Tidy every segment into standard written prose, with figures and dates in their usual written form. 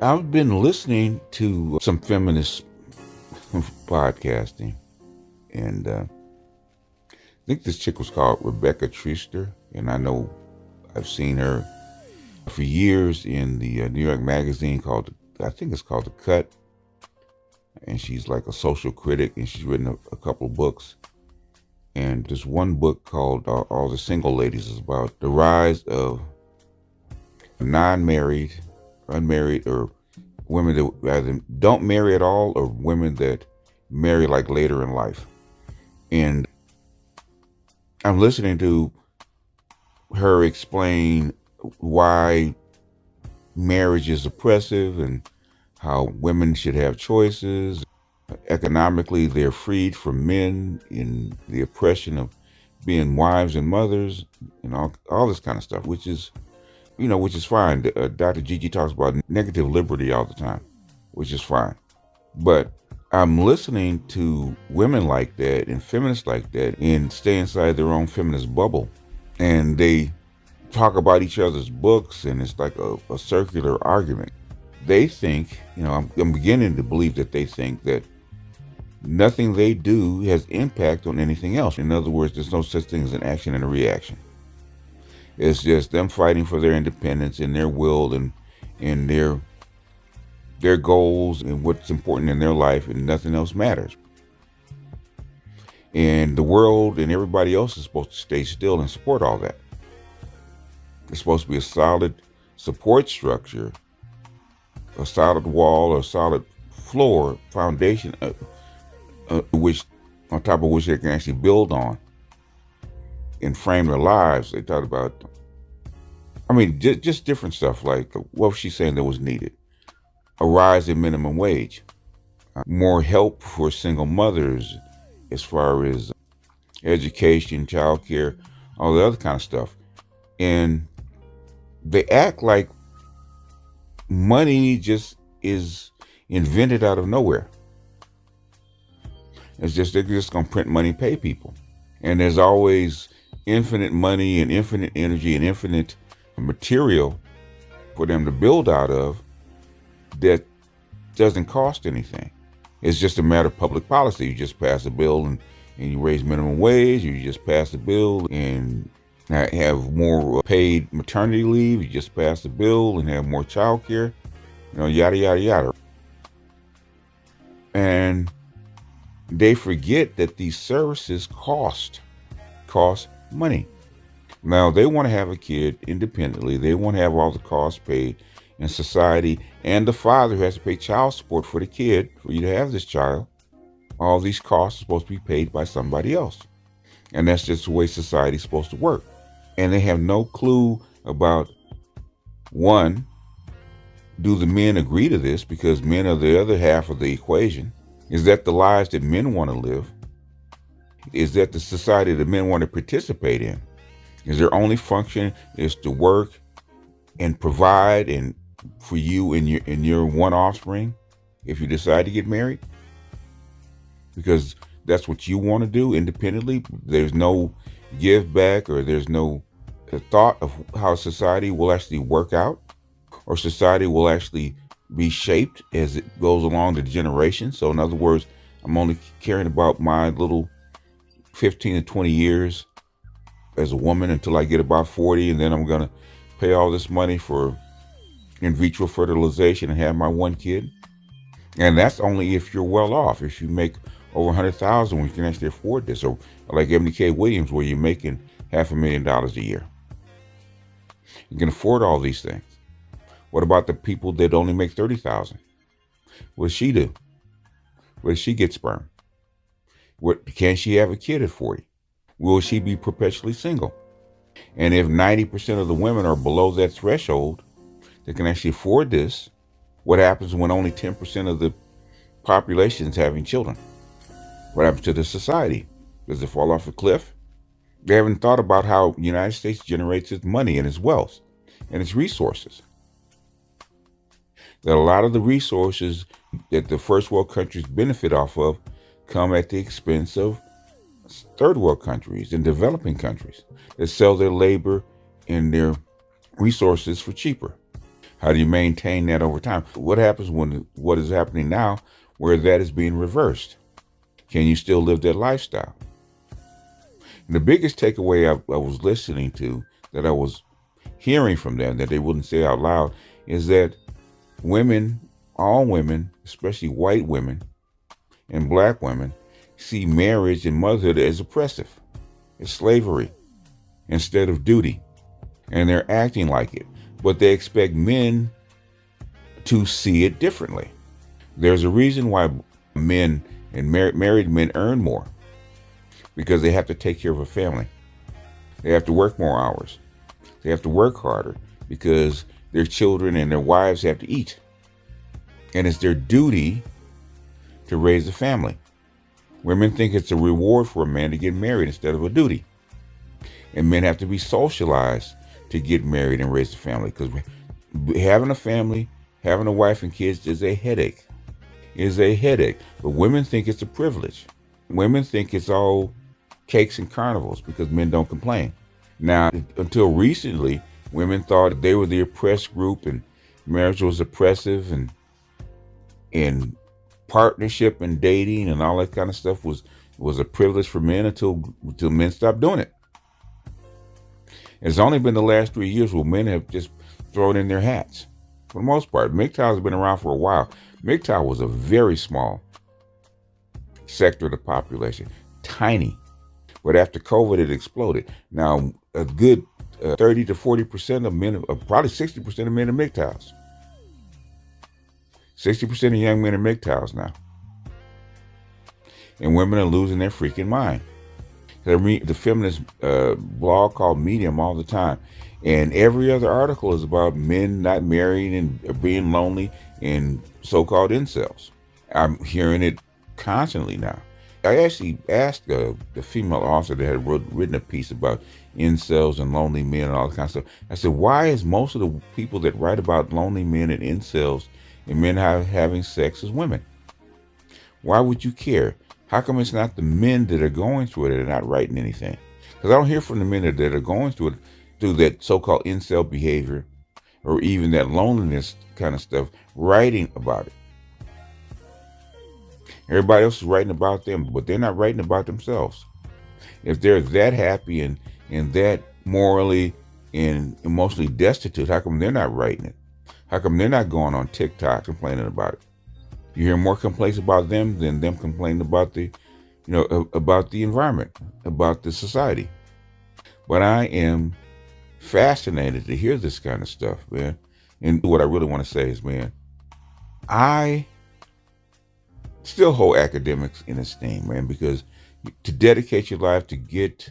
I've been listening to some feminist podcasting, and I think this chick was called Rebecca Traister, and I know I've seen her for years in the New York Magazine I think it's called The Cut, and she's like a social critic, and she's written a couple of books. And this one book called All the Single Ladies is about the rise of non-married, unmarried, or women that either don't marry at all or women that marry like later in life. And I'm listening to her explain why marriage is oppressive and how women should have choices. Economically, they're freed from men in the oppression of being wives and mothers and all this kind of stuff, which is fine. Dr. Gigi talks about negative liberty all the time, which is fine. But I'm listening to women like that and feminists like that and stay inside their own feminist bubble. And they talk about each other's books, and it's like a circular argument. They think, I'm beginning to believe that they think that nothing they do has impact on anything else. In other words, there's no such thing as an action and a reaction. It's just them fighting for their independence and their will and their goals and what's important in their life, and nothing else matters. And the world and everybody else is supposed to stay still and support all that. It's supposed to be a solid support structure, a solid wall, or a solid floor, foundation, which on top of which they can actually build on and frame their lives. They talked about, just different stuff like what was she saying that was needed? A rise in minimum wage, more help for single mothers as far as education, childcare, all the other kind of stuff. And they act like money just is invented out of nowhere. It's just they're just gonna print money and pay people. And there's always infinite money and infinite energy and infinite material for them to build out of that doesn't cost anything. It's just a matter of public policy. You just pass a bill and you raise minimum wage. You just pass a bill and have more paid maternity leave. You just pass a bill and have more child care. Yada, yada, yada. And they forget that these services cost money. Now, they want to have a kid independently. They want to have all the costs paid in society, and the father has to pay child support for the kid. For you to have this child, all these costs are supposed to be paid by somebody else. And that's just the way society's supposed to work. And they have no clue about, one, do the men agree to this? Because men are the other half of the equation. Is that the lives that men want to live? Is that the society that men want to participate in? Is their only function is to work and provide and for you and your one offspring if you decide to get married? Because that's what you want to do independently. There's no give back, or there's no thought of how society will actually work out, or society will actually be shaped as it goes along the generations. So in other words, I'm only caring about my little 15 to 20 years as a woman until I get about 40, and then I'm going to pay all this money for in vitro fertilization and have my one kid. And that's only if you're well off. If you make over 100,000, you can actually afford this. Or like Ebony K. Williams, where you're making $500,000 a year. You can afford all these things. What about the people that only make 30,000? What does she do? Where does she get sperm? Can she have a kid at 40? Will she be perpetually single? And if 90% of the women are below that threshold that can actually afford this, what happens when only 10% of the population is having children? What happens to the society? Does it fall off a cliff? They haven't thought about how the United States generates its money and its wealth and its resources. That a lot of the resources that the first world countries benefit off of come at the expense of third world countries and developing countries that sell their labor and their resources for cheaper. How do you maintain that over time? What happens when what is happening now where that is being reversed? Can you still live that lifestyle? And the biggest takeaway I was listening to, that I was hearing from them, that they wouldn't say out loud, is that women, all women, especially white women and black women, see marriage and motherhood as oppressive, as slavery, instead of duty. And they're acting like it. But they expect men to see it differently. There's a reason why men and married men earn more, because they have to take care of a family. They have to work more hours. They have to work harder because their children and their wives have to eat. And it's their duty to raise a family. Women think it's a reward for a man to get married instead of a duty. And men have to be socialized to get married and raise a family, because having a family, having a wife and kids is a headache. But women think it's a privilege. Women think it's all cakes and carnivals because men don't complain. Now, until recently, women thought they were the oppressed group and marriage was oppressive, and partnership and dating and all that kind of stuff was a privilege for men until men stopped doing it. It's only been the last 3 years where men have just thrown in their hats. For the most part, MGTOW has been around for a while. MGTOW was a very small sector of the population, tiny. But after COVID, it exploded. Now, a good 30 to 40% of men, probably 60% of men are MGTOWs. 60% of young men are MGTOWs now. And women are losing their freaking mind. I read the feminist blog called Medium all the time. And every other article is about men not marrying and being lonely and so-called incels. I'm hearing it constantly now. I actually asked the female author that had written a piece about incels and lonely men and all that kind of stuff. I said, why is most of the people that write about lonely men and incels and men having sex as women? Why would you care? How come it's not the men that are going through it that are not writing anything? Because I don't hear from the men that are going through it, through that so-called incel behavior or even that loneliness kind of stuff, writing about it. Everybody else is writing about them, but they're not writing about themselves. If they're that happy and that morally and emotionally destitute, how come they're not writing it? How come they're not going on TikTok complaining about it? You hear more complaints about them than them complaining about about the environment, about the society. But I am fascinated to hear this kind of stuff, man. And what I really want to say is, man, I still hold academics in esteem, man, because to dedicate your life to get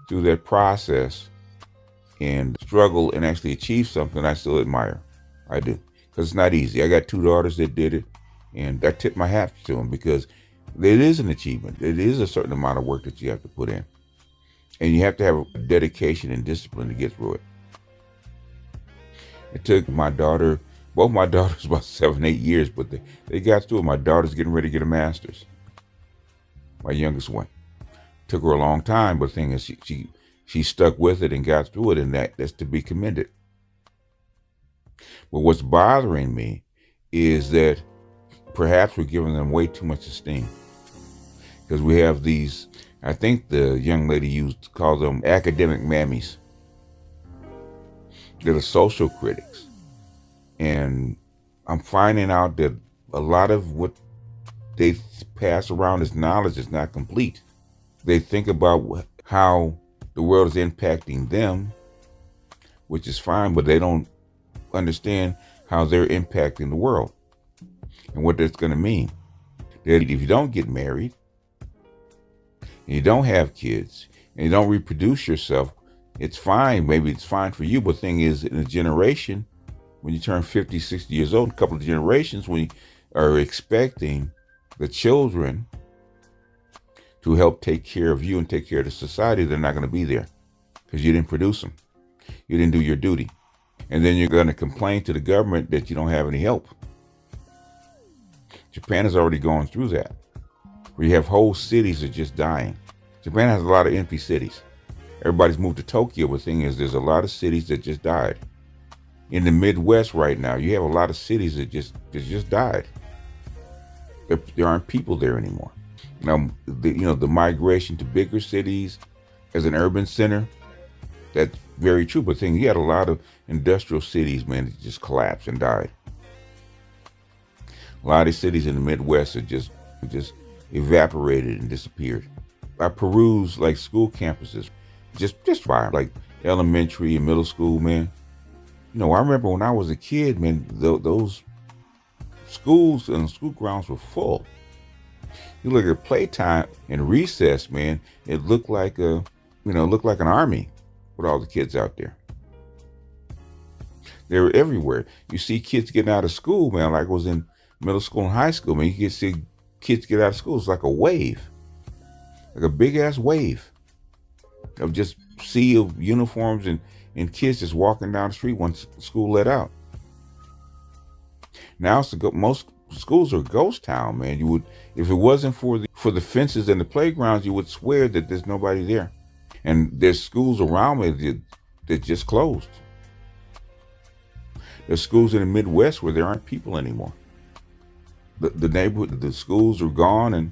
through that process and struggle and actually achieve something, I still admire. I do. Because it's not easy. I got 2 daughters that did it, and I tip my hat to them because it is an achievement. It is a certain amount of work that you have to put in. And you have to have dedication and discipline to get through it. It took both my daughters about 7, 8 years, but they got through it. My daughter's getting ready to get a master's. My youngest one. Took her a long time, but the thing is she stuck with it and got through it, and that's to be commended. But what's bothering me is that perhaps we're giving them way too much esteem. Because we have these, I think the young lady used to call them academic mammies. They're the social critics. And I'm finding out that a lot of what they pass around as knowledge is not complete. They think about how the world is impacting them, which is fine, but they don't understand how they're impacting the world and what that's going to mean. That if you don't get married, and you don't have kids, and you don't reproduce yourself, it's fine. Maybe it's fine for you, but the thing is, in a generation, when you turn 50, 60 years old, a couple of generations, when you are expecting the children to help take care of you and take care of the society, they're not going to be there because you didn't produce them. You didn't do your duty. And then you're going to complain to the government that you don't have any help. Japan has already gone through that, where you have whole cities that are just dying. Japan has a lot of empty cities. Everybody's moved to Tokyo, but the thing is, there's a lot of cities that just died. in the Midwest right now, you have a lot of cities that just died. There aren't people there anymore. Now, the migration to bigger cities as an urban center, that's very true. But you had a lot of industrial cities, man, that just collapsed and died. A lot of cities in the Midwest are just evaporated and disappeared. I peruse like school campuses, just fire, like elementary and middle school, man. I remember when I was a kid, man, those schools and school grounds were full. You look at playtime and recess, man, it looked like an army with all the kids out there. They were everywhere. You see kids getting out of school, man, like I was in middle school and high school, man. You can see kids get out of school. It's like a wave, like a big ass wave of just sea of uniforms and kids just walking down the street once school let out. Now most schools are ghost town, man. You would, if it wasn't for the fences and the playgrounds, you would swear that there's nobody there. And there's schools around me that just closed. There's schools in the Midwest where there aren't people anymore. The neighborhood, the schools are gone and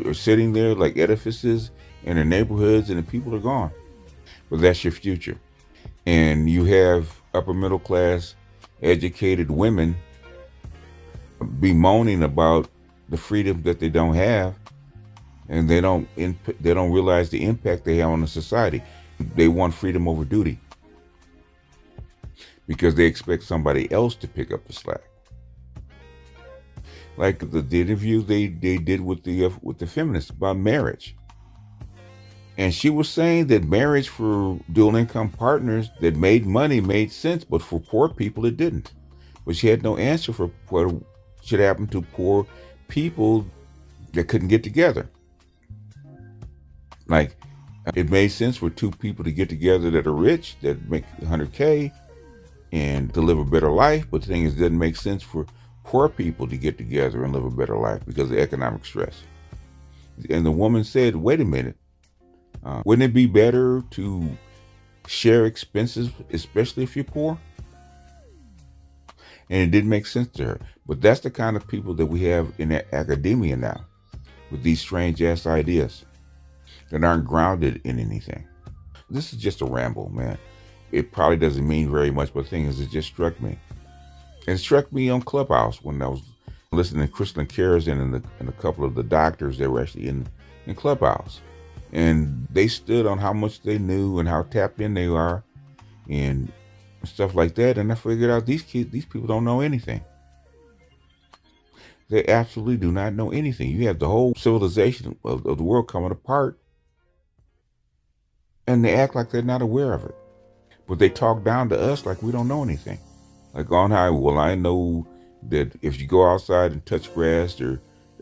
are sitting there like edifices in the neighborhoods, and the people are gone. But that's your future. And you have upper middle class, educated women bemoaning about the freedom that they don't have, and they don't realize the impact they have on the society. They want freedom over duty because they expect somebody else to pick up the slack. Like the interview they did with the feminists about marriage. And she was saying that marriage for dual income partners that made money made sense, but for poor people it didn't. But she had no answer for what should happen to poor people that couldn't get together. Like, it made sense for two people to get together that are rich, that make 100K and to live a better life. But the thing is, it doesn't make sense for poor people to get together and live a better life because of economic stress. And the woman said, wait a minute. Wouldn't it be better to share expenses, especially if you're poor? And it didn't make sense to her. But that's the kind of people that we have in academia now, with these strange ass ideas that aren't grounded in anything. This is just a ramble, man. It probably doesn't mean very much, but the thing is, it just struck me. And it struck me on Clubhouse when I was listening to Kristen Kerrison and a couple of the doctors that were actually in Clubhouse. And they stood on how much they knew and how tapped in they are and stuff like that. And I figured out these people don't know anything. They absolutely do not know anything. You have the whole civilization of the world coming apart, and they act like they're not aware of it. But they talk down to us like we don't know anything. Like on how, well, I know that if you go outside and touch grass, there's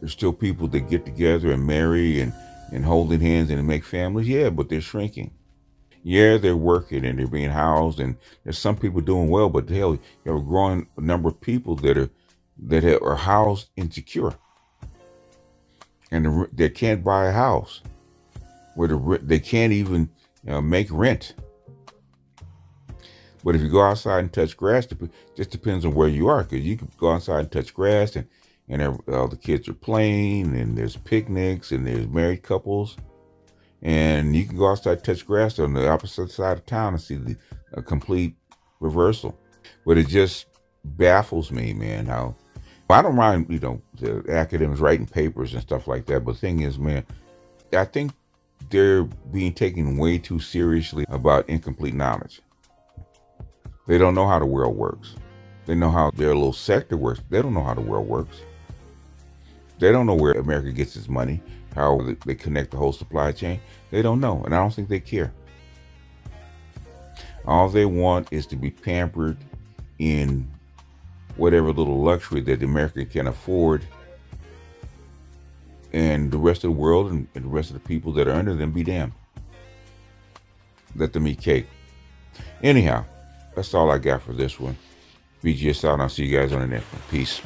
still people that get together and marry and holding hands and make families. Yeah, but they're shrinking. Yeah, they're working and they're being housed, and there's some people doing well, but hell, you have a growing number of people that are housed insecure, and they can't buy a house, where they can't even make rent. But if you go outside and touch grass, it just depends on where you are, because you can go outside and touch grass and all the kids are playing, and there's picnics, and there's married couples, and you can go outside and touch grass on the opposite side of town and see a complete reversal. But it just baffles me, man, how I don't mind, the academics writing papers and stuff like that. But the thing is, man, I think they're being taken way too seriously about incomplete knowledge. They don't know how the world works. They know how their little sector works. They don't know how the world works. They don't know where America gets its money, how they connect the whole supply chain. They don't know, and I don't think they care. All they want is to be pampered in whatever little luxury that America can afford, and the rest of the world and the rest of the people that are under them be damned. Let them eat cake. Anyhow, that's all I got for this one. BGS out, and I'll see you guys on the next one. Peace.